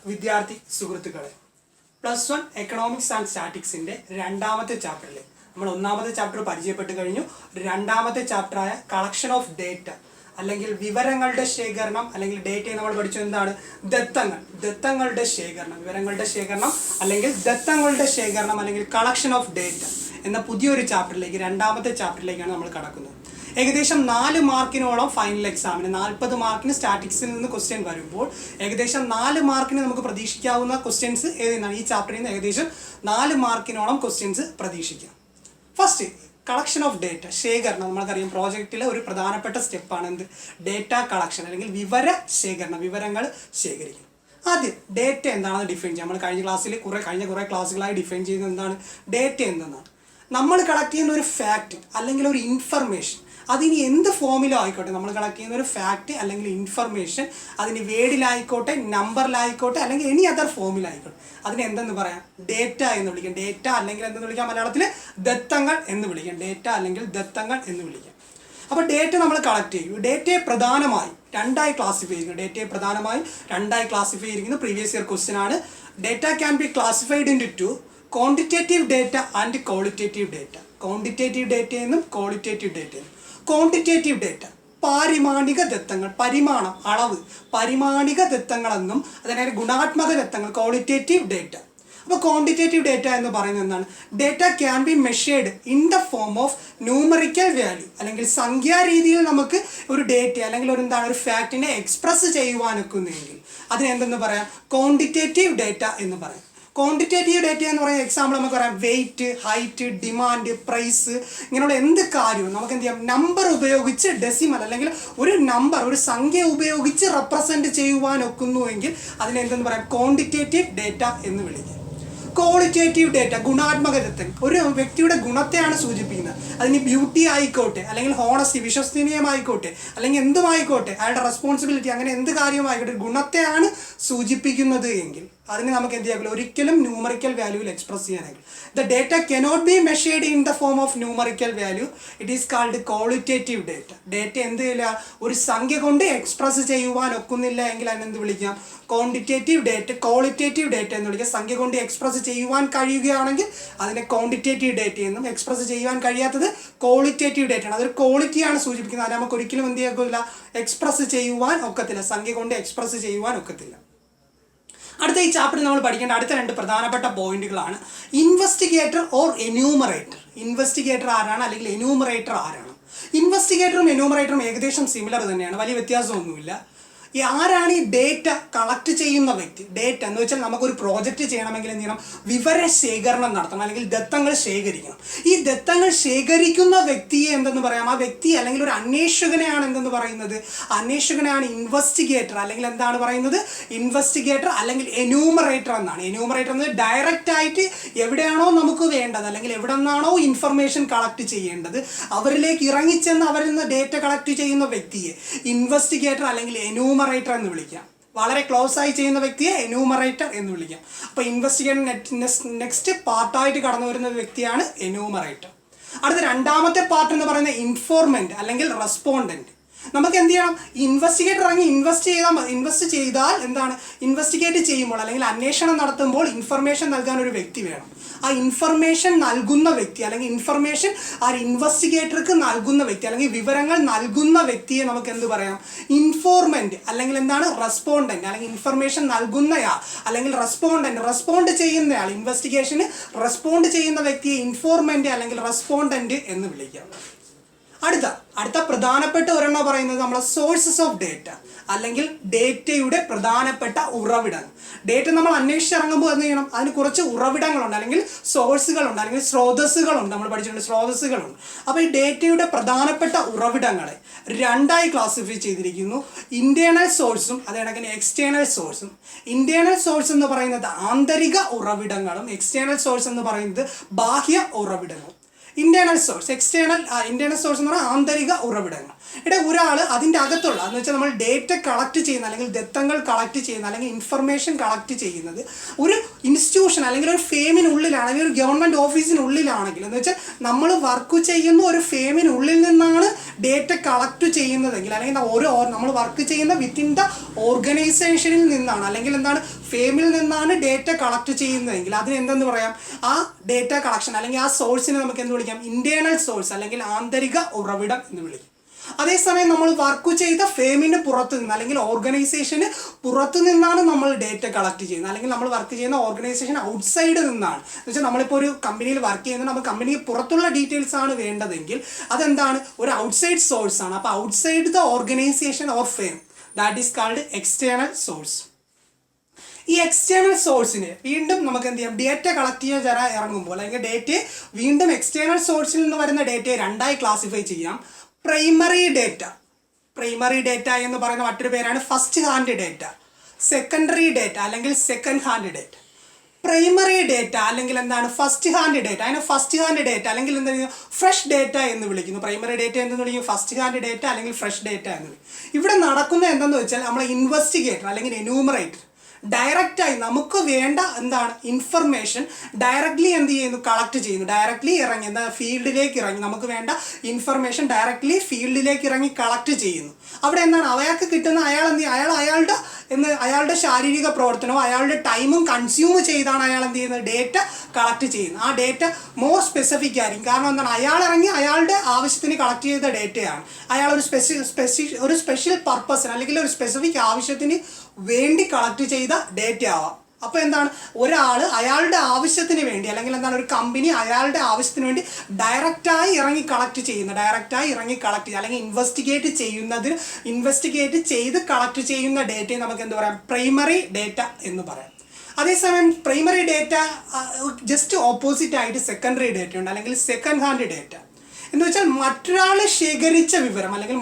വിദ്യാർത്ഥി സുഹൃത്തുക്കളെ, +1 economics and സ്റ്റാറ്റിക്സിൻ്റെ രണ്ടാമത്തെ ചാപ്റ്ററിൽ നമ്മൾ ഒന്നാമത്തെ ചാപ്റ്റർ പരിചയപ്പെട്ട് കഴിഞ്ഞു. രണ്ടാമത്തെ ചാപ്റ്ററായ കളക്ഷൻ ഓഫ് ഡേറ്റ അല്ലെങ്കിൽ വിവരങ്ങളുടെ ശേഖരണം അല്ലെങ്കിൽ ഡേറ്റയെ നമ്മൾ പഠിച്ചു. എന്താണ് ദത്തങ്ങളുടെ ശേഖരണം, വിവരങ്ങളുടെ ശേഖരണം അല്ലെങ്കിൽ ദത്തങ്ങളുടെ ശേഖരണം അല്ലെങ്കിൽ കളക്ഷൻ ഓഫ് ഡേറ്റ എന്ന പുതിയൊരു ചാപ്റ്ററിലേക്ക്, രണ്ടാമത്തെ ചാപ്റ്ററിലേക്കാണ് നമ്മൾ കടക്കുന്നത്. ഏകദേശം 4 മാർക്കിനോളം ഫൈനൽ എക്സാമിന് 40 മാർക്കിന് സ്റ്റാറ്റിക്സിൽ നിന്ന് ക്വസ്റ്റ്യൻ വരുമ്പോൾ ഏകദേശം 4 മാർക്കിന് നമുക്ക് പ്രതീക്ഷിക്കാവുന്ന ക്വസ്റ്റ്യൻസ് ഏതെന്നാണ് ഈ ചാപ്റ്ററിൽ നിന്ന് ഏകദേശം 4 മാർക്കിനോളം ക്വസ്റ്റ്യൻസ് പ്രതീക്ഷിക്കാം. ഫസ്റ്റ് കളക്ഷൻ ഓഫ് ഡേറ്റ, ശേഖരണം. നമ്മൾക്കറിയാം പ്രോജക്റ്റിലെ ഒരു പ്രധാനപ്പെട്ട സ്റ്റെപ്പാണ് എന്ത്, ഡേറ്റ കളക്ഷൻ അല്ലെങ്കിൽ വിവര ശേഖരണം, വിവരങ്ങൾ ശേഖരിക്കും. ആദ്യം ഡേറ്റ എന്താണെന്ന് ഡിഫൈൻ ചെയ്യാം. നമ്മൾ കഴിഞ്ഞ കുറേ ക്ലാസ്സുകളായി ഡിഫൈൻ ചെയ്യുന്നത് എന്താണ്, ഡേറ്റ എന്തെന്നാണ്. നമ്മൾ കളക്ട് ചെയ്യുന്ന ഒരു ഫാക്റ്റ് അല്ലെങ്കിൽ ഒരു ഇൻഫർമേഷൻ, അതിനി എന്ത് ഫോമിലോ ആയിക്കോട്ടെ, നമ്മൾ കളക്ട് ചെയ്യുന്ന ഒരു ഫാക്റ്റ് അല്ലെങ്കിൽ ഇൻഫർമേഷൻ അതിന് വേർഡിലായിക്കോട്ടെ, നമ്പറിലായിക്കോട്ടെ അല്ലെങ്കിൽ എനി അതർ ഫോമിലായിക്കോട്ടെ, അതിനെ എന്തെന്ന് പറയാം, ഡേറ്റ എന്ന് വിളിക്കാം. ഡേറ്റ അല്ലെങ്കിൽ എന്തെന്ന് വിളിക്കാം, മലയാളത്തിൽ ദത്തങ്ങൾ എന്ന് വിളിക്കാം. ഡേറ്റ അല്ലെങ്കിൽ ദത്തങ്ങൾ എന്ന് വിളിക്കാം. അപ്പോൾ ഡേറ്റ നമ്മൾ കളക്ട് ചെയ്യും. ഡേറ്റയെ പ്രധാനമായി രണ്ടായി ക്ലാസിഫൈ ചെയ്യുന്നു. പ്രീവിയസ് ഇയർ ക്വസ്റ്റ്യൻ ആണ്. Data can be classified into quantitative data and qualitative data. Quantitative data എന്നും ക്വാളിറ്റേറ്റീവ് ഡേറ്റ എന്നും. ക്വാണ്ടിറ്റേറ്റീവ് ഡേറ്റ പാരിമാണിക ദത്തങ്ങൾ, പരിമാണം, അളവ്, പരിമാണിക ദത്തങ്ങളെന്നും അതിനെ ഗുണാത്മക ദത്തങ്ങൾ, ക്വാളിറ്റേറ്റീവ് ഡേറ്റ. അപ്പോൾ ക്വാണ്ടിറ്റേറ്റീവ് ഡേറ്റ എന്ന് പറയുന്നത് എന്താണ്, data can be measured in the form of numerical value അല്ലെങ്കിൽ സംഖ്യാരീതിയിൽ നമുക്ക് ഒരു ഡേറ്റ അല്ലെങ്കിൽ ഒരു ഫാക്റ്റിനെ എക്സ്പ്രസ് ചെയ്യുവാനൊക്കുന്നെങ്കിൽ അതിനെന്തെന്ന് പറയാം, ക്വാണ്ടിറ്റേറ്റീവ് ഡേറ്റ എന്ന് പറയാം. ക്വാണ്ടിറ്റേറ്റീവ് ഡേറ്റ എന്ന് പറയുന്ന എക്സാമ്പിൾ നമുക്ക് പറയാം വെയിറ്റ്, ഹൈറ്റ്, ഡിമാൻഡ്, പ്രൈസ്, ഇങ്ങനെയുള്ള എന്ത് കാര്യവും നമുക്ക് എന്ത് ചെയ്യാം, നമ്പർ ഉപയോഗിച്ച് ഡെസിമൽ അല്ലെങ്കിൽ ഒരു നമ്പർ, ഒരു സംഖ്യ ഉപയോഗിച്ച് റെപ്രസെൻറ്റ് ചെയ്യുവാനൊക്കുന്നുവെങ്കിൽ അതിനെന്തെന്ന് പറയാം, ക്വാണ്ടിറ്റേറ്റീവ് ഡേറ്റ എന്ന് വിളിക്കാം. ക്വാളിറ്റേറ്റീവ് ഡേറ്റ ഗുണാത്മക ദത്തം, ഒരു വ്യക്തിയുടെ ഗുണത്തെയാണ് സൂചിപ്പിക്കുന്നത്. അതിന് ബ്യൂട്ടി ആയിക്കോട്ടെ അല്ലെങ്കിൽ ഹോണസ്റ്റി, വിശ്വസനീയമായിക്കോട്ടെ അല്ലെങ്കിൽ എന്തുമായിക്കോട്ടെ, അയാളുടെ റെസ്പോൺസിബിലിറ്റി, അങ്ങനെ എന്ത് കാര്യമായിക്കോട്ടെ ഗുണത്തെയാണ് സൂചിപ്പിക്കുന്നത് എങ്കിൽ അതിന് നമുക്ക് എന്ത് ചെയ്യാം, ഒരിക്കലും ന്യൂമറിക്കൽ വാല്യൂവിൽ എക്സ്പ്രസ് ചെയ്യാനായിട്ട്. The data cannot be measured in the form of numerical value, it is called qualitative data. Data എന്ത് ചെയ്യില്ല, ഒരു സംഖ്യ കൊണ്ട് എക്സ്പ്രസ് ചെയ്യുവാൻ ഒക്കുന്നില്ല എങ്കിൽ അതിനെന്ത് വിളിക്കാം, ക്വാണ്ടിറ്റേറ്റീവ് ഡേറ്റ, ക്വാളിറ്റേറ്റീവ് ഡേറ്റ എന്ന് വിളിക്കാം. സംഖ്യ കൊണ്ട് എക്സ്പ്രസ് ചെയ്യുവാൻ കഴിയുകയാണെങ്കിൽ അതിനെ ക്വാണ്ടിറ്റേറ്റീവ് ഡേറ്റ എന്നും, എക്സ്പ്രസ് ചെയ്യുവാൻ കഴിയാത്തത് ക്വാളിറ്റേറ്റീവ് ഡേറ്റ ആണ്. അതൊരു ക്വാളിറ്റിയാണ് സൂചിപ്പിക്കുന്നത്. അത് നമുക്ക് ഒരിക്കലും എന്ത് ചെയ്യാക്കില്ല, എക്സ്പ്രസ് ചെയ്യുവാൻ ഒക്കത്തില്ല, സംഖ്യ കൊണ്ട് എക്സ്പ്രസ് ചെയ്യുവാൻ ഒക്കത്തില്ല. അടുത്ത ഈ ചാപ്റ്ററിൽ നമ്മൾ പഠിക്കേണ്ട അടുത്ത 2 പ്രധാനപ്പെട്ട പോയിന്റുകളാണ് ഇൻവെസ്റ്റിഗേറ്റർ ഓർ എന്യൂമറേറ്റർ. ഇൻവെസ്റ്റിഗേറ്റർ ആരാണ് അല്ലെങ്കിൽ എന്യൂമറേറ്റർ ആരാണ്? ഇൻവെസ്റ്റിഗേറ്ററും എന്യൂമറേറ്ററും ഏകദേശം സിമിലർ തന്നെയാണ്, വലിയ വ്യത്യാസമൊന്നുമില്ല. ആരാണ് ഈ ഡേറ്റ കളക്ട് ചെയ്യുന്ന വ്യക്തി? ഡേറ്റ എന്ന് വെച്ചാൽ നമുക്കൊരു പ്രോജക്റ്റ് ചെയ്യണമെങ്കിൽ എന്ത് ചെയ്യണം, വിവര ശേഖരണം നടത്തണം അല്ലെങ്കിൽ ദത്തങ്ങൾ ശേഖരിക്കണം. ഈ ദത്തങ്ങൾ ശേഖരിക്കുന്ന വ്യക്തിയെ എന്തെന്ന് പറയാം, ആ വ്യക്തി അല്ലെങ്കിൽ ഒരു അന്വേഷകനെയാണ് എന്തെന്ന് പറയുന്നത്, അന്വേഷകനെയാണ് ഇൻവെസ്റ്റിഗേറ്റർ അല്ലെങ്കിൽ എന്താണ് പറയുന്നത്, ഇൻവെസ്റ്റിഗേറ്റർ അല്ലെങ്കിൽ എന്യൂമറേറ്റർ എന്നാണ്. എന്യൂമറേറ്റർ എന്ന് ഡയറക്റ്റ് ആയിട്ട് എവിടെയാണോ നമുക്ക് വേണ്ടത് അല്ലെങ്കിൽ എവിടെ നിന്നാണോ ഇൻഫർമേഷൻ കളക്ട് ചെയ്യേണ്ടത് അവരിലേക്ക് ഇറങ്ങിച്ചെന്ന് അവരിൽ നിന്ന് ഡേറ്റ കളക്ട് ചെയ്യുന്ന വ്യക്തിയെ ഇൻവെസ്റ്റിഗേറ്റർ അല്ലെങ്കിൽ എന്യൂമറേറ്റർ എന്ന് വിളിക്കാം. വളരെ ക്ലോസ് ആയി ചെയ്യുന്ന വ്യക്തിയെ എന്യൂമറേറ്റർ എന്ന് വിളിക്കാം. അപ്പോൾ ഇൻവെസ്റ്റിഗേറ്റർ നെക്സ്റ്റ് പാർട്ടായിട്ട് കടന്നു വരുന്ന വ്യക്തിയാണ് എന്യൂമറേറ്റർ. അടുത്ത രണ്ടാമത്തെ പാർട്ട് എന്ന് പറയുന്നത് ഇൻഫോർമന്റ് അല്ലെങ്കിൽ റെസ്പോണ്ടന്റ്. നമുക്ക് എന്ത് ചെയ്യണം, ഇൻവെസ്റ്റിഗേറ്റർ ഇറങ്ങി ഇൻവെസ്റ്റ് ചെയ്താൽ എന്താണ്, ഇൻവെസ്റ്റിഗേറ്റ് ചെയ്യുമ്പോൾ അല്ലെങ്കിൽ അന്വേഷണം നടത്തുമ്പോൾ ഇൻഫർമേഷൻ നൽകാൻ ഒരു വ്യക്തി വേണം. ആ ഇൻഫർമേഷൻ നൽകുന്ന വ്യക്തി അല്ലെങ്കിൽ ഇൻഫർമേഷൻ ആ ഇൻവെസ്റ്റിഗേറ്റർക്ക് നൽകുന്ന വ്യക്തി അല്ലെങ്കിൽ വിവരങ്ങൾ നൽകുന്ന വ്യക്തിയെ നമുക്ക് എന്ത് പറയാം, ഇൻഫോർമന്റ് അല്ലെങ്കിൽ എന്താണ്, റെസ്പോണ്ടന്റ് അല്ലെങ്കിൽ ഇൻഫർമേഷൻ നൽകുന്നയാൾ അല്ലെങ്കിൽ റെസ്പോണ്ട് ചെയ്യുന്നയാൾ, ഇൻവെസ്റ്റിഗേഷന് റെസ്പോണ്ട് ചെയ്യുന്ന വ്യക്തിയെ ഇൻഫോർമന്റ് അല്ലെങ്കിൽ റെസ്പോണ്ടന്റ് എന്ന് വിളിക്കാം. അടുത്ത പ്രധാനപ്പെട്ട ഒരെണ്ണം പറയുന്നത് നമ്മളെ സോഴ്സസ് ഓഫ് ഡേറ്റ അല്ലെങ്കിൽ ഡേറ്റയുടെ പ്രധാനപ്പെട്ട ഉറവിടങ്ങൾ. ഡേറ്റ നമ്മൾ അന്വേഷിച്ചിറങ്ങുമ്പോൾ എന്ത് ചെയ്യണം, അതിന് കുറച്ച് ഉറവിടങ്ങളുണ്ട് അല്ലെങ്കിൽ സോഴ്സുകളുണ്ട് അല്ലെങ്കിൽ സ്രോതസ്സുകളുണ്ട്. നമ്മൾ പഠിച്ചിട്ടുണ്ട് സ്രോതസ്സുകളുണ്ട്. അപ്പോൾ ഈ ഡേറ്റയുടെ പ്രധാനപ്പെട്ട ഉറവിടങ്ങളെ 2ആയി ക്ലാസിഫൈ ചെയ്തിരിക്കുന്നു. ഇന്റേണൽ സോഴ്സും അതേകണക്കിന് എക്സ്റ്റേണൽ സോഴ്സും. ഇന്റേണൽ സോഴ്സ് എന്ന് പറയുന്നത് ആന്തരിക ഉറവിടങ്ങളും എക്സ്റ്റേണൽ സോഴ്സ് എന്ന് പറയുന്നത് ബാഹ്യ ഉറവിടങ്ങളും. ഇന്റേണൽ സോഴ്സ് ഇന്റേണൽ സോഴ്സ് എന്ന് പറഞ്ഞാൽ ആന്തരിക ഉറവിടങ്ങൾ. ഒരാൾ അതിൻ്റെ അകത്തുള്ള എന്ന് വെച്ചാൽ നമ്മൾ ഡേറ്റ കളക്ട് ചെയ്യുന്ന അല്ലെങ്കിൽ ദത്തങ്ങൾ കളക്ട് ചെയ്യുന്ന അല്ലെങ്കിൽ ഇൻഫർമേഷൻ കളക്ട് ചെയ്യുന്നത് ഒരു ഇൻസ്റ്റിറ്റ്യൂഷൻ അല്ലെങ്കിൽ ഒരു ഫേമിനുള്ളിലാണ് അല്ലെങ്കിൽ ഒരു ഗവൺമെൻറ് ഓഫീസിനുള്ളിലാണെങ്കിൽ എന്ന് വെച്ചാൽ നമ്മൾ വർക്ക് ചെയ്യുന്ന ഒരു ഫേമിനുള്ളിൽ നിന്നാണ് ഡേറ്റ കളക്ട് ചെയ്യുന്നതെങ്കിൽ, അല്ലെങ്കിൽ നമ്മൾ വർക്ക് ചെയ്യുന്ന വിത്തിൻ ദ ഓർഗനൈസേഷനിൽ നിന്നാണ്, അല്ലെങ്കിൽ എന്താണ് ഫേമിൽ നിന്നാണ് ഡേറ്റ കളക്ട് ചെയ്യുന്നതെങ്കിൽ അതിന് എന്തെന്ന് പറയാം, ആ ഡേറ്റ കളക്ഷൻ അല്ലെങ്കിൽ ആ സോഴ്സിനെ നമുക്ക് എന്ത് വിളിക്കാം, ഇന്റേണൽ സോഴ്സ് അല്ലെങ്കിൽ ആന്തരിക ഉറവിടം എന്ന് വിളിക്കും. അതേസമയം നമ്മൾ വർക്ക് ചെയ്ത ഫേമിന് പുറത്ത് നിന്ന് അല്ലെങ്കിൽ ഓർഗനൈസേഷന് പുറത്തു നിന്നാണ് നമ്മൾ ഡേറ്റ കളക്ട് ചെയ്യുന്നത്, അല്ലെങ്കിൽ നമ്മൾ വർക്ക് ചെയ്യുന്ന ഓർഗനൈസേഷൻ ഔട്ട്സൈഡ് നിന്നാണ്. എന്ന് വെച്ചാൽ നമ്മളിപ്പോൾ ഒരു കമ്പനിയിൽ വർക്ക് ചെയ്യുന്നത്, നമ്മൾ കമ്പനിക്ക് പുറത്തുള്ള ഡീറ്റെയിൽസ് ആണ് വേണ്ടതെങ്കിൽ അതെന്താണ്, ഒരു ഔട്ട്സൈഡ് സോഴ്സ് ആണ്. അപ്പോൾ outside the organisation or firm, that is called external source. ഈ എക്സ്റ്റേണൽ സോഴ്സിന് വീണ്ടും നമുക്ക് എന്ത് ചെയ്യാം, ഡേറ്റ കളക്ട് ചെയ്യാൻ ഇറങ്ങുമ്പോൾ അല്ലെങ്കിൽ ഡേറ്റയെ വീണ്ടും എക്സ്റ്റേണൽ സോഴ്സിൽ നിന്ന് വരുന്ന ഡേറ്റയെ രണ്ടായി ക്ലാസിഫൈ ചെയ്യാം. പ്രൈമറി ഡേറ്റ എന്ന് പറയുന്ന മറ്റൊരു പേരാണ് first hand data, secondary data അല്ലെങ്കിൽ second hand data. Primary data അല്ലെങ്കിൽ എന്താണ് ഫസ്റ്റ് ഹാൻഡ് ഡേറ്റ, അതിനെ ഫസ്റ്റ് ഹാൻഡ് ഡേറ്റ അല്ലെങ്കിൽ എന്താ ഫ്രഷ് ഡേറ്റ എന്ന് വിളിക്കുന്നു. പ്രൈമറി ഡേറ്റ എന്ന് വിളിക്കും, ഫസ്റ്റ് ഹാൻഡ് ഡേറ്റ അല്ലെങ്കിൽ ഫ്രഷ് ഡേറ്റ എന്ന് വിളിക്കും. ഇവിടെ നടക്കുന്നത് എന്തെന്ന് വെച്ചാൽ നമ്മൾ ഇൻവെസ്റ്റിഗേറ്റർ അല്ലെങ്കിൽ എന്യൂമറേറ്റർ ഡയറക്റ്റായി നമുക്ക് വേണ്ട എന്താണ് ഇൻഫർമേഷൻ ഡയറക്റ്റ്ലി എന്ത് ചെയ്യുന്നു, കളക്ട് ചെയ്യുന്നു. ഡയറക്റ്റ്ലി ഇറങ്ങി എന്താ ഫീൽഡിലേക്ക് ഇറങ്ങി നമുക്ക് വേണ്ട ഇൻഫർമേഷൻ ഡയറക്റ്റ്ലി ഫീൽഡിലേക്ക് ഇറങ്ങി കളക്ട് ചെയ്യുന്നു. അവിടെ എന്താണ് അയാൾക്ക് കിട്ടുന്ന അയാളുടെ ശാരീരിക പ്രവർത്തനവും അയാളുടെ ടൈമും കൺസ്യൂം ചെയ്താണ് അയാൾ എന്ത് ചെയ്യുന്നത്, ഡേറ്റ കളക്ട് ചെയ്യുന്നത്. ആ ഡേറ്റ മോർ സ്പെസിഫിക് ആയിരിക്കും. കാരണം എന്താണ്, അയാൾ ഇറങ്ങി അയാളുടെ ആവശ്യത്തിന് കളക്ട് ചെയ്ത ഡേറ്റയാണ്. അയാൾ ഒരു സ്പെഷ്യൽ പർപ്പസിന് അല്ലെങ്കിൽ ഒരു സ്പെസിഫിക് ആവശ്യത്തിന് വേണ്ടി കളക്ട് ചെയ്ത ഡേറ്റ ആവാം. അപ്പോൾ എന്താണ്, ഒരാൾ അയാളുടെ ആവശ്യത്തിന് വേണ്ടി അല്ലെങ്കിൽ എന്താണ് ഒരു കമ്പനി അയാളുടെ ആവശ്യത്തിന് വേണ്ടി ഡയറക്റ്റായി ഇറങ്ങി കളക്ട് അല്ലെങ്കിൽ ഇൻവെസ്റ്റിഗേറ്റ് ചെയ്ത് കളക്ട് ചെയ്യുന്ന ഡേറ്റയെ നമുക്ക് എന്ത് പറയാം, പ്രൈമറി ഡേറ്റ എന്ന് പറയാം. അതേസമയം പ്രൈമറി ഡേറ്റ ജസ്റ്റ് ഓപ്പോസിറ്റ് ആയിട്ട് സെക്കൻഡറി ഡേറ്റ ഉണ്ട് അല്ലെങ്കിൽ സെക്കൻഡ് ഹാൻഡ് ഡേറ്റ. എന്ന് വെച്ചാൽ മറ്റൊരാൾ ശേഖരിച്ച വിവരം അല്ലെങ്കിൽ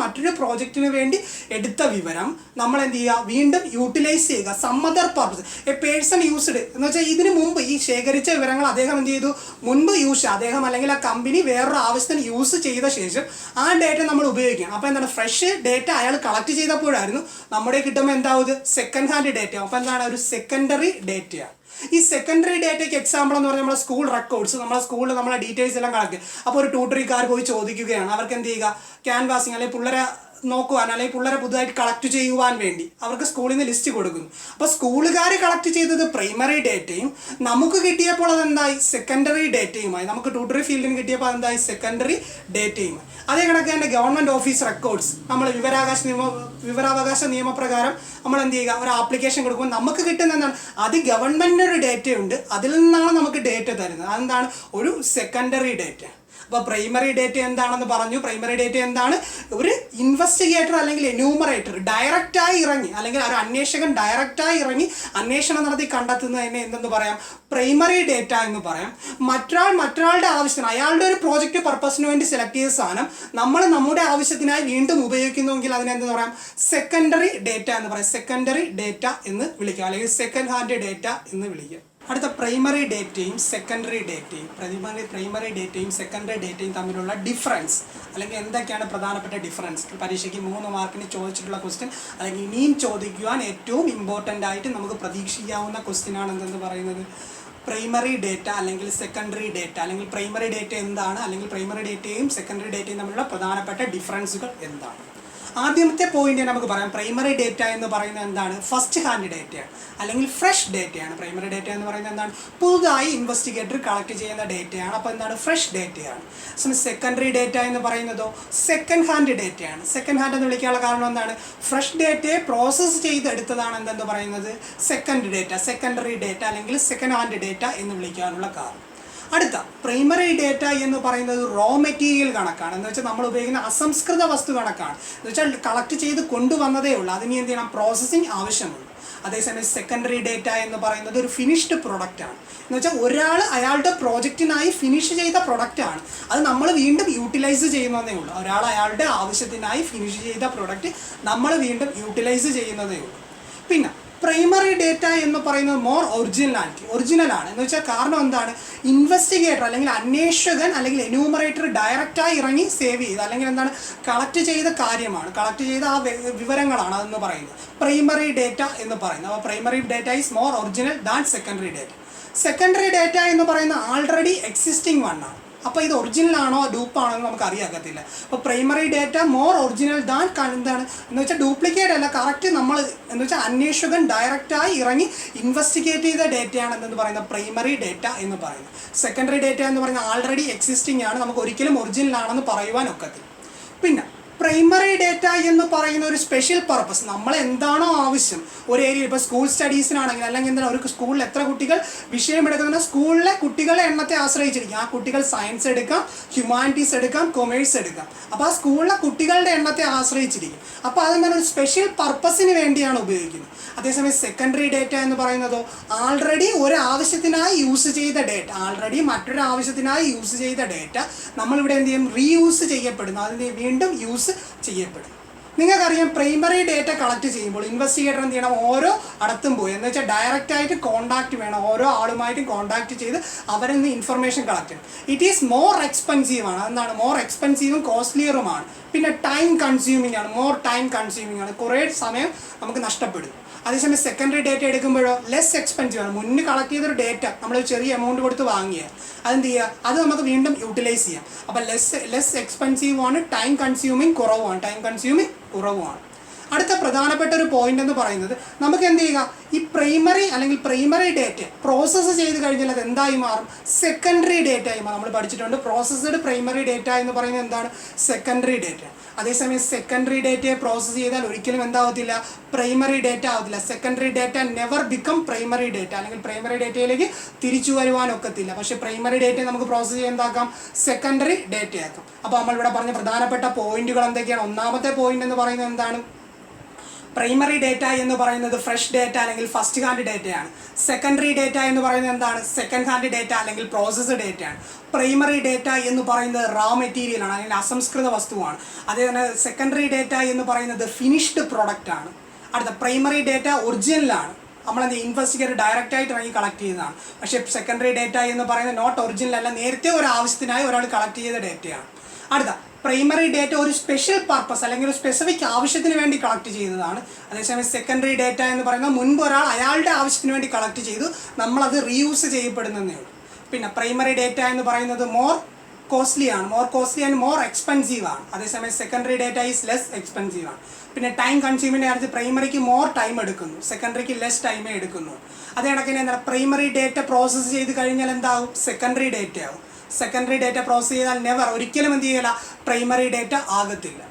മറ്റൊരു പ്രോജക്റ്റിന് വേണ്ടി എടുത്ത വിവരം നമ്മൾ എന്ത് ചെയ്യുക, വീണ്ടും യൂട്ടിലൈസ് ചെയ്യുക. Some other purpose, a person used എന്ന് വെച്ചാൽ ഇതിന് മുമ്പ് ഈ ശേഖരിച്ച വിവരങ്ങൾ അദ്ദേഹം എന്ത് ചെയ്തു, മുൻപ് അദ്ദേഹം അല്ലെങ്കിൽ ആ കമ്പനി വേറൊരു ആവശ്യത്തിന് യൂസ് ചെയ്ത ശേഷം ആ ഡേറ്റ നമ്മൾ ഉപയോഗിക്കണം. അപ്പോൾ എന്താണ്, ഫ്രഷ് ഡേറ്റ അയാൾ കളക്ട് ചെയ്തപ്പോഴായിരുന്നു, നമ്മുടെ കിട്ടുമ്പോൾ എന്താവും, സെക്കൻഡ് ഹാൻഡ് ഡേറ്റ. അപ്പോൾ എന്താണ്, ഒരു സെക്കൻഡറി ഡേറ്റയാണ്. ഈ സെക്കൻഡറി ഡേറ്റയ്ക്ക് എക്സാമ്പിൾ എന്ന് പറഞ്ഞാൽ നമ്മുടെ സ്കൂൾ റെക്കോർഡ്സ്, നമ്മുടെ സ്കൂളിൽ നമ്മളെ ഡീറ്റെയിൽസ് എല്ലാം കളക്ട്. അപ്പോൾ ഒരു ട്യൂട്ടറിക്കാർ പോയി ചോദിക്കുകയാണ്, അവർക്ക് എന്ത് ചെയ്യുക, ക്യാൻവാസിങ് അല്ലെങ്കിൽ പിള്ളേരെ നോക്കുവാൻ അല്ലെങ്കിൽ പിള്ളേരെ പുതുതായിട്ട് കളക്ട് ചെയ്യുവാൻ വേണ്ടി അവർക്ക് സ്കൂളിൽ നിന്ന് ലിസ്റ്റ് കൊടുക്കുന്നു. അപ്പോൾ സ്കൂളുകാർ കളക്ട് ചെയ്തത് പ്രൈമറി ഡേറ്റയും നമുക്ക് കിട്ടിയപ്പോൾ അതെന്തായി, സെക്കൻഡറി ഡേറ്റയുമായി. നമുക്ക് ട്യൂട്ടറി ഫീൽഡിന് കിട്ടിയപ്പോൾ അതെന്തായി, സെക്കൻഡറി ഡേറ്റയുമായി. അതേ കണക്ക് തന്നെ ഗവൺമെൻറ് ഓഫീസ് റെക്കോർഡ്സ്, നമ്മൾ വിവരാവകാശ നിയമപ്രകാരം നമ്മൾ എന്ത് ചെയ്യുക, ഒരു ആപ്ലിക്കേഷൻ കൊടുക്കുമ്പോൾ നമുക്ക് കിട്ടുന്ന എന്താണ്, അത് ഗവൺമെൻറ്റിൻ്റെ ഒരു ഡേറ്റയുണ്ട്, അതിൽ നിന്നാണ് നമുക്ക് ഡേറ്റ തരുന്നത്. അതെന്താണ്, ഒരു സെക്കൻഡറി ഡേറ്റ. അപ്പോൾ പ്രൈമറി ഡേറ്റ എന്താണെന്ന് പറഞ്ഞു. പ്രൈമറി ഡേറ്റ എന്താണ്, ഒരു ഇൻവെസ്റ്റിഗേറ്റർ അല്ലെങ്കിൽ എന്യൂമറേറ്റർ ഡയറക്റ്റായി ഇറങ്ങി അല്ലെങ്കിൽ ഒരു അന്വേഷകൻ ഡയറക്റ്റായി ഇറങ്ങി അന്വേഷണം നടത്തി കണ്ടെത്തുന്നതിനെ എന്തെന്ന് പറയാം, പ്രൈമറി ഡേറ്റ എന്ന് പറയാം. മറ്റൊരാളുടെ ആവശ്യത്തിന് അയാളുടെ ഒരു പ്രോജക്റ്റ് പർപ്പസിന് വേണ്ടി സെലക്ട് ചെയ്ത സാധനം നമ്മൾ നമ്മുടെ ആവശ്യത്തിനായി വീണ്ടും ഉപയോഗിക്കുന്നുവെങ്കിൽ അതിനെന്തെന്ന് പറയാം, സെക്കൻഡറി ഡേറ്റ എന്ന് പറയാം. സെക്കൻഡറി ഡേറ്റ എന്ന് വിളിക്കാം അല്ലെങ്കിൽ സെക്കൻഡ് ഹാൻഡ് ഡേറ്റ എന്ന് വിളിക്കാം. അടുത്ത പ്രൈമറി ഡേറ്റയും സെക്കൻഡറി ഡേറ്റയും സെക്കൻഡറി ഡേറ്റയും തമ്മിലുള്ള ഡിഫറൻസ് അല്ലെങ്കിൽ എന്തൊക്കെയാണ് പ്രധാനപ്പെട്ട ഡിഫറൻസ്. പരീക്ഷയ്ക്ക് 3 മാർക്കിന് ചോദിച്ചിട്ടുള്ള ക്വസ്റ്റ്യൻ അല്ലെങ്കിൽ ഇനിയും ചോദിക്കുവാൻ ഏറ്റവും ഇമ്പോർട്ടൻ്റ് ആയിട്ട് നമുക്ക് പ്രതീക്ഷിക്കാവുന്ന ക്വസ്റ്റ്യൻ ആണ് എന്തെന്ന് പറയുന്നത്, പ്രൈമറി ഡേറ്റ അല്ലെങ്കിൽ സെക്കൻഡറി ഡേറ്റ. അല്ലെങ്കിൽ പ്രൈമറി ഡേറ്റ എന്താണ്, അല്ലെങ്കിൽ പ്രൈമറി ഡേറ്റയും സെക്കൻഡറി ഡേറ്റയും തമ്മിലുള്ള പ്രധാനപ്പെട്ട ഡിഫറൻസുകൾ എന്താണ്. ആദ്യത്തെ പോയിന്റ് നമുക്ക് പറയാം, പ്രൈമറി ഡേറ്റ എന്ന് പറയുന്നത് എന്താണ്, ഫസ്റ്റ് ഹാൻഡ് ഡേറ്റയാണ് അല്ലെങ്കിൽ ഫ്രഷ് ഡേറ്റയാണ്. പ്രൈമറി ഡേറ്റ എന്ന് പറയുന്നത് എന്താണ്, പുതുതായി ഇൻവെസ്റ്റിഗേറ്റർ കളക്ട് ചെയ്യുന്ന ഡേറ്റയാണ്. അപ്പോൾ എന്താണ്, ഫ്രഷ് ഡേറ്റയാണ്. സെക്കൻഡറി ഡേറ്റ എന്ന് പറയുന്നതോ സെക്കൻഡ് ഹാൻഡ് ഡേറ്റയാണ്. സെക്കൻഡ് ഹാൻഡ് എന്ന് വിളിക്കാനുള്ള കാരണം എന്താണ്, ഫ്രഷ് ഡേറ്റയെ പ്രോസസ്സ് ചെയ്തെടുത്തതാണ് എന്തെന്ന് പറയുന്നത്, സെക്കൻഡറി ഡേറ്റ അല്ലെങ്കിൽ സെക്കൻഡ് ഹാൻഡ് ഡേറ്റ എന്ന് വിളിക്കാനുള്ള കാരണം. അടുത്ത പ്രൈമറി ഡേറ്റ എന്ന് പറയുന്നത് റോ മെറ്റീരിയൽ കണക്കാണ്. എന്ന് വെച്ചാൽ നമ്മൾ ഉപയോഗിക്കുന്ന അസംസ്കൃത വസ്തു കണക്കാണ്. എന്ന് വെച്ചാൽ കളക്ട് ചെയ്ത് കൊണ്ടുവന്നതേ ഉള്ളൂ, അതിന് എന്ത് ചെയ്യണം, പ്രോസസ്സിങ് ആവശ്യമുണ്ട്. അതേസമയം സെക്കൻഡറി ഡേറ്റ എന്ന് പറയുന്നത് ഒരു ഫിനിഷ്ഡ് പ്രൊഡക്റ്റാണ്. എന്ന് വെച്ചാൽ ഒരാൾ അയാളുടെ പ്രോജക്റ്റിനായി ഫിനിഷ് ചെയ്ത പ്രൊഡക്റ്റാണ്, അത് നമ്മൾ വീണ്ടും യൂട്ടിലൈസ് ചെയ്യുന്നതേ ഉള്ളൂ. ഒരാൾ അയാളുടെ ആവശ്യത്തിനായി ഫിനിഷ് ചെയ്ത പ്രൊഡക്റ്റ് നമ്മൾ വീണ്ടും യൂട്ടിലൈസ് ചെയ്യുന്നതേ ഉള്ളൂ. പിന്നെ പ്രൈമറി ഡേറ്റ എന്ന് പറയുന്നത് മോർ ഒറിജിനലാണ്. എന്ന് വെച്ചാൽ കാരണം എന്താണ്, ഇൻവെസ്റ്റിഗേറ്റർ അല്ലെങ്കിൽ അന്വേഷകൻ അല്ലെങ്കിൽ എന്യൂമറേറ്റർ ഡയറക്റ്റായി ഇറങ്ങി സേവ് ചെയ്ത് അല്ലെങ്കിൽ എന്താണ് കളക്ട് ചെയ്ത കാര്യമാണ്, കളക്ട് ചെയ്ത ആ വിവരങ്ങളാണ് അതെന്ന് പറയുന്നത് പ്രൈമറി ഡേറ്റ എന്ന് പറയുന്നത്. അപ്പോൾ primary data is more original than secondary data. Secondary data എന്ന് പറയുന്നത് ആൾറെഡി എക്സിസ്റ്റിംഗ് വണ്ണാണ്. അപ്പോൾ ഇത് ഒറിജിനൽ ആണോ ഡൂപ്പാണോ എന്ന് നമുക്ക് അറിയാക്കത്തില്ല. അപ്പോൾ primary data more original than എന്താണ് എന്ന് വെച്ചാൽ ഡ്യൂപ്ലിക്കേറ്റ് അല്ല, കറക്റ്റ് നമ്മൾ എന്ന് വെച്ചാൽ അന്വേഷകൻ ഡയറക്റ്റായി ഇറങ്ങി ഇൻവെസ്റ്റിഗേറ്റ് ചെയ്ത ഡേറ്റയാണ് എന്തെന്ന് പറയുന്നത് പ്രൈമറി ഡേറ്റ എന്ന് പറയുന്നത്. സെക്കൻഡറി ഡേറ്റ എന്ന് പറയുന്നത് ആൾറെഡി എക്സിസ്റ്റിംഗ് ആണ്, നമുക്ക് ഒരിക്കലും ഒറിജിനൽ ആണെന്ന് പറയുവാൻ ഒക്കത്തില്ല. പിന്നെ പ്രൈമറി ഡേറ്റ എന്ന് പറയുന്ന ഒരു സ്പെഷ്യൽ പർപ്പസ്, നമ്മൾ എന്താണോ ആവശ്യം ഒരു ഏരിയ, ഇപ്പോൾ സ്കൂൾ സ്റ്റഡീസിനാണെങ്കിൽ അല്ലെങ്കിൽ എന്താ ഒരു സ്കൂളിൽ എത്ര കുട്ടികൾ വിഷയം എടുക്കുന്ന സ്കൂളിലെ കുട്ടികളുടെ എണ്ണത്തെ ആശ്രയിച്ചിരിക്കും. ആ കുട്ടികൾ സയൻസ് എടുക്കാം, ഹ്യൂമാനിറ്റീസ് എടുക്കാം, കൊമേഴ്സ് എടുക്കാം. അപ്പോൾ ആ സ്കൂളിലെ കുട്ടികളുടെ എണ്ണത്തെ ആശ്രയിച്ചിരിക്കും. അപ്പോൾ അതെന്താണ് ഒരു സ്പെഷ്യൽ പർപ്പസിന് വേണ്ടിയാണ് ഉപയോഗിക്കുന്നത്. അതേസമയം സെക്കൻഡറി ഡേറ്റ എന്ന് പറയുന്നതോ ആൾറെഡി ഒരു ആവശ്യത്തിനായി യൂസ് ചെയ്ത ഡേറ്റ, ആൾറെഡി മറ്റൊരു ആവശ്യത്തിനായി യൂസ് ചെയ്ത ഡേറ്റ നമ്മളിവിടെ എന്ത് ചെയ്യും, റീയൂസ് ചെയ്യപ്പെടുന്നു, അതിന് വീണ്ടും യൂസ് ചെയ്യപ്പെടും. നിങ്ങൾക്കറിയാം പ്രൈമറി ഡേറ്റ കളക്ട് ചെയ്യുമ്പോൾ ഇൻവെസ്റ്റിഗേറ്റർ എന്ത് ചെയ്യണം, ഓരോ അടുത്തും പോയി എന്ന് വെച്ചാൽ ഡയറക്റ്റായിട്ട് കോൺടാക്റ്റ് വേണം, ഓരോ ആളുമായിട്ടും കോൺടാക്ട് ചെയ്ത് അവരിൽ നിന്ന് ഇൻഫർമേഷൻ കളക്ട് ചെയ്യണം. ഇറ്റ് ഈസ് മോർ എക്സ്പെൻസീവ് ആണ്. അതെന്താണ് മോർ എക്സ്പെൻസീവും കോസ്റ്റ്ലിയറുമാണ്. പിന്നെ ടൈം കൺസ്യൂമിംഗ് ആണ്, മോർ ടൈം കൺസ്യൂമിംഗ് ആണ്, കുറേ സമയം നമുക്ക് നഷ്ടപ്പെടും. അതേസമയം സെക്കൻഡറി ഡേറ്റ എടുക്കുമ്പോഴോ ലെസ് എക്സ്പെൻസീവ് ആണ്. മുന്നേ കളക്ട് ചെയ്തൊരു ഡേറ്റ നമ്മൾ ചെറിയ എമൗണ്ട് കൊടുത്ത് വാങ്ങിയ അതെന്ത് ചെയ്യുക, അത് നമുക്ക് വീണ്ടും യൂട്ടിലൈസ് ചെയ്യാം. അപ്പോൾ ലെസ് എക്സ്പെൻസീവ് ആണ്, ടൈം കൺസ്യൂമിങ് കുറവുമാണ്. അടുത്ത പ്രധാനപ്പെട്ട ഒരു പോയിന്റ് എന്ന് പറയുന്നത് നമുക്ക് എന്ത് ചെയ്യുക, ഈ പ്രൈമറി അല്ലെങ്കിൽ പ്രൈമറി ഡേറ്റ പ്രോസസ്സ് ചെയ്ത് കഴിഞ്ഞാൽ അത് എന്തായി മാറും, സെക്കൻഡറി ഡേറ്റ ആയി മാറും. നമ്മൾ പഠിച്ചിട്ടുണ്ട് പ്രോസസ്ഡ് പ്രൈമറി ഡേറ്റ എന്ന് പറയുന്നത് എന്താണ്, സെക്കൻഡറി ഡേറ്റ. അതേസമയം സെക്കൻഡറി ഡേറ്റയെ പ്രോസസ്സ് ചെയ്താൽ ഒരിക്കലും എന്താവത്തില്ല, പ്രൈമറി ഡേറ്റ ആവത്തില്ല. Secondary data never become primary data, അല്ലെങ്കിൽ പ്രൈമറി ഡേറ്റയിലേക്ക് തിരിച്ചു വരുവാനൊക്കത്തില്ല. പക്ഷേ പ്രൈമറി ഡേറ്റ നമുക്ക് പ്രോസസ്സ് ചെയ്യാൻ എന്താക്കാം, സെക്കൻഡറി ഡേറ്റ ആക്കാം. അപ്പോൾ നമ്മളിവിടെ പറഞ്ഞ പ്രധാനപ്പെട്ട പോയിന്റുകൾ എന്തൊക്കെയാണ്. ഒന്നാമത്തെ പോയിന്റ് എന്ന് പറയുന്നത് എന്താണ്, പ്രൈമറി ഡേറ്റ എന്ന് പറയുന്നത് ഫ്രഷ് ഡേറ്റ അല്ലെങ്കിൽ ഫസ്റ്റ് ഹാൻഡ് ഡേറ്റയാണ്. സെക്കൻഡറി ഡേറ്റ എന്ന് പറയുന്നത് എന്താണ്, സെക്കൻഡ് ഹാൻഡ് ഡേറ്റ അല്ലെങ്കിൽ പ്രോസസ്ഡ് ഡേറ്റയാണ്. പ്രൈമറി ഡേറ്റ എന്ന് പറയുന്നത് റാ മെറ്റീരിയലാണ്, അല്ലെങ്കിൽ അസംസ്കൃത വസ്തുവാണ്. അതേപോലെ സെക്കൻഡറി ഡേറ്റ എന്ന് പറയുന്നത് ഫിനിഷ്ഡ് പ്രോഡക്റ്റ് ആണ്. അടുത്ത പ്രൈമറി ഡേറ്റ ഒറിജിനലാണ്, നമ്മളെന്ത് ഇൻവെസ്റ്റിഗേറ്റർ ഡയറക്റ്റായിട്ട് ഇറങ്ങി കളക്ട് ചെയ്യുന്നതാണ്. പക്ഷേ സെക്കൻഡറി ഡേറ്റ എന്ന് പറയുന്നത് നോട്ട് ഒറിജിനൽ അല്ല, നേരത്തെ ഒരു ആവശ്യത്തിനായി ഒരാൾ കളക്ട് ചെയ്ത ഡേറ്റയാണ്. അടുത്ത പ്രൈമറി ഡേറ്റ ഒരു സ്പെഷ്യൽ പർപ്പസ് അല്ലെങ്കിൽ ഒരു സ്പെസിഫിക് ആവശ്യത്തിന് വേണ്ടി കളക്ട് ചെയ്യുന്നതാണ്. അതേസമയം സെക്കൻഡറി ഡേറ്റ എന്ന് പറയുന്നത് മുൻപ് ഒരാൾ അയാളുടെ ആവശ്യത്തിന് വേണ്ടി കളക്ട് ചെയ്തു, നമ്മളത് റീയൂസ് ചെയ്യപ്പെടുന്നതേ ഉള്ളൂ. പിന്നെ പ്രൈമറി ഡേറ്റ എന്ന് പറയുന്നത് more costly and more expensive ആണ്. അതേസമയം secondary data is less expensive ആണ്. പിന്നെ ടൈം കൺസ്യൂമിൻ്റെ കാര്യത്തിൽ പ്രൈമറിക്ക് മോർ ടൈം എടുക്കുന്നു, സെക്കൻഡറിക്ക് ലെസ് ടൈമേ എടുക്കുന്നു. അതേ കണക്കിന് എന്താ പ്രൈമറി ഡേറ്റ പ്രോസസ്സ് ചെയ്ത് കഴിഞ്ഞാൽ എന്താകും, സെക്കൻഡറി ഡേറ്റ ആകും. സെക്കൻഡറി ഡേറ്റ പ്രോസസ്സ് ചെയ്താൽ ഒരിക്കലും എന്ത് ചെയ്യില്ല, പ്രൈമറി ഡേറ്റ ആകത്തില്ല.